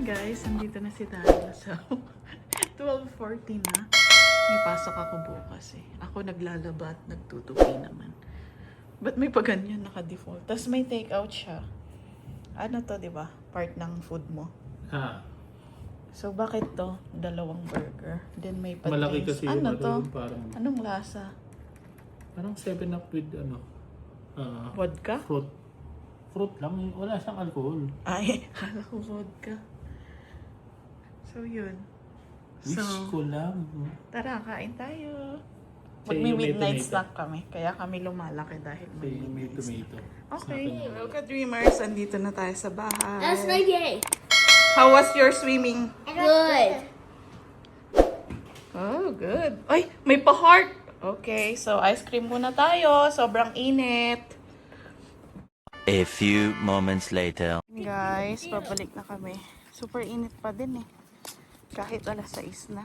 Guys, nandito na si Dara. So, 12:40 na. May pasok ako bukas eh. Ako naglalaba at nagtutupi naman. Ba't may paganyan naka-default? Tapos may take-out siya. Ano to, di ba? Part ng food mo. So, bakit to? Dalawang burger. Then may patis. Malaki kasi ano yung to? parang... Anong lasa? Parang 7-Up with Vodka? fruit. Fruit lang. Wala siyang alcohol. Ay, kala ko vodka. So, yun. Wish ko lang. Tara, kain tayo. Say yung may Magmi-midnight tomato. snack kami. Kaya kami lumalaki dahil Kasi yung may midnight snack. tomato. Okay. Sa akin. Welcome dreamers. Andito na tayo sa bahay. That's my day. How was your swimming? Good. Oh, good. Ay, may pa-heart. Okay, so ice cream muna tayo. Sobrang init. A few moments later. Guys, pabalik na kami. Super init pa din eh. Kahit 6:00 na.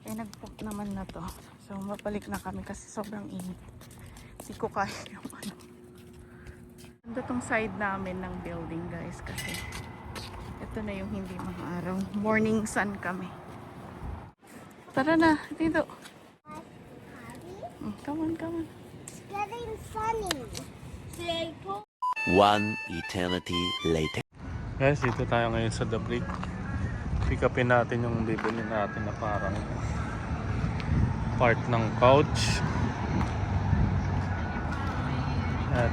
Eh, nag-pop naman na to. So, mabalik na kami kasi sobrang init. Hindi ko kaya yung ano. Ganda tong side namin ng building, guys, kasi ito na yung hindi mga araw. Morning sun kami. Tara na, dito. Come on, come on. It's getting sunny. Say, One eternity later. Guys, dito tayo ngayon sa The Brick. Pick upin natin yung bibili natin na parang part ng couch.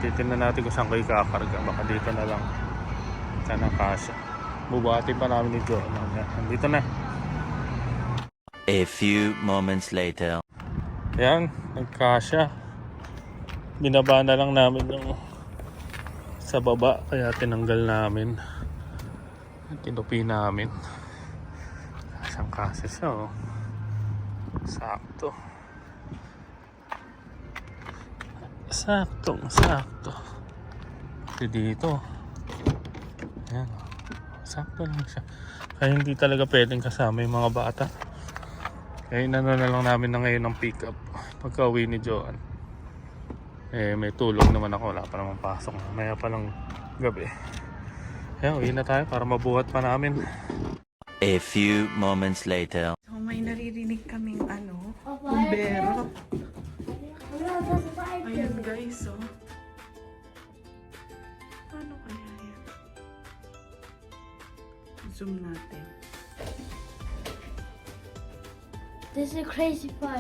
Titignan natin kung saan kayo kakarga. Baka dito na lang. Sana kasya. Bubuhatin pa namin ni Joe. Nandito na. A few moments later. Yan, nagkasya. Binaba na lang namin yung sa baba. Kaya tinanggal namin. Tinupi namin. Isang kasya siya, oh. Sakto. Sakto. Kasi dito. Ayan. Sakto lang siya. Kaya hindi talaga pwedeng kasama yung mga bata. Kaya inano na lang namin na ngayon ng pick up. Pagka uwi ni Joan. Eh, may tulog naman ako. Wala pa naman pasok. Maya pa lang gabi. Kaya uwi na tayo para mabuhat pa namin. A few moments later. So, may naririnig kaming bumbero. Ayan guys, oh. Paano kaya yan? Zoom natin. this is a crazy fire.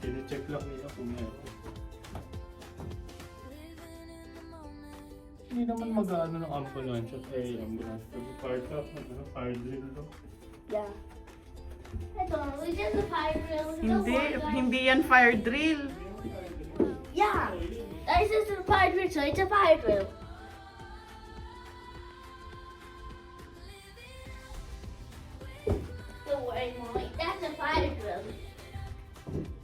Tine-check lang nila kung meron. Hindi naman mag-ano ng ambulance at ambulance. Fire truck, fire drill to. Yeah. I don't know. We did the fire drill. Hindi yan fire drill. Yeah. This is a fire drill, so it's a fire drill. Don't worry, Mommy. That's a fire drill.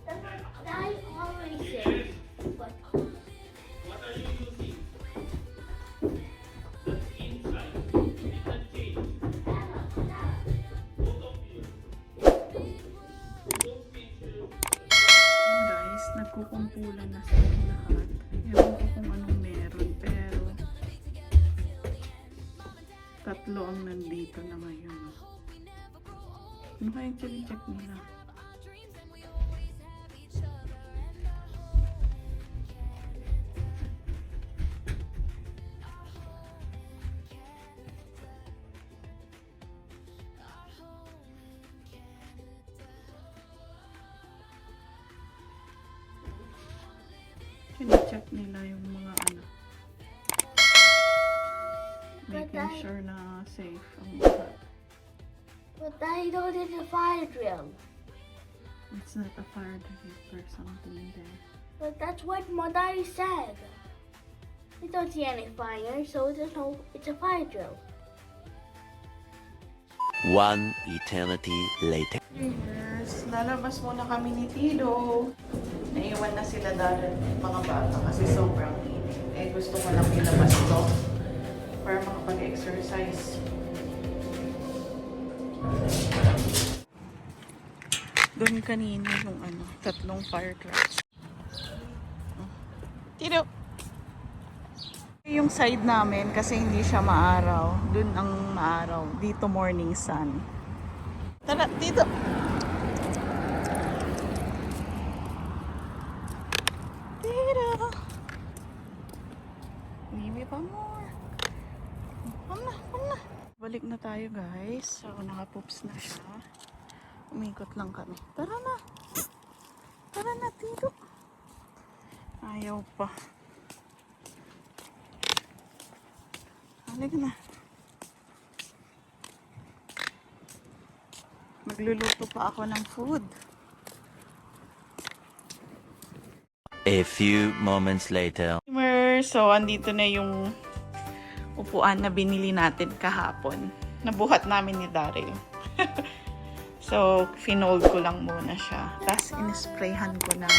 That's what I always say. But What are you using? That's inside. It can change. Both of you. Both pictures. Guys, nagkukumpulan na sila lahat. Ewan ko kung anong meron, pero tatlo ang nandito na ngayon. Ano kaya yung check nila? Check nila yung mga making sure na safe ang lahat. But I know it's a fire drill. It's not a fire drill or something there. But that's what Madai said. We don't see any fire, so it's a fire drill. One eternity later. Yes, lalabas muna kami ni Tito. Naiwan na sila dahil mga bata kasi sobrang init. Eh gusto ko lang ilabas to para makapag-exercise. Doon kanina yung tatlong fire trucks. Tito! Yung side namin kasi hindi siya maaraw. Dun ang maaraw. Dito morning sun. Tara, dito. Dito. Maybe pa more. Come na. Balik na tayo guys. So, nakapoops na siya. Umikot lang kami. Tara na. Tara na dito. Ayaw pa. Halika na. Magluluto pa ako ng food. A few moments later. So, andito na yung upuan na binili natin kahapon. Nabuhat namin ni Daryl. So, finold ko lang muna siya. Tapos, inisprayhan ko ng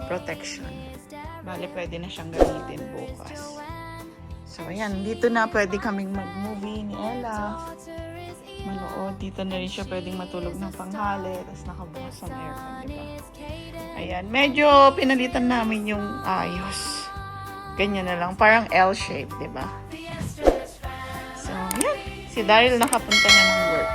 protection. Bale, pwede na siyang gamitin bukas. So, ayan. Dito na pwede kaming mag-movie ni Ella. Manood. Dito na rin siya pwedeng matulog ng panghali. Tapos, nakabukas ang aircon, diba? Ayan. Medyo pinalitan namin yung ayos. Ganyan na lang. Parang L-shape, diba? So, ayan. Si Daryl nakapunta na ng work.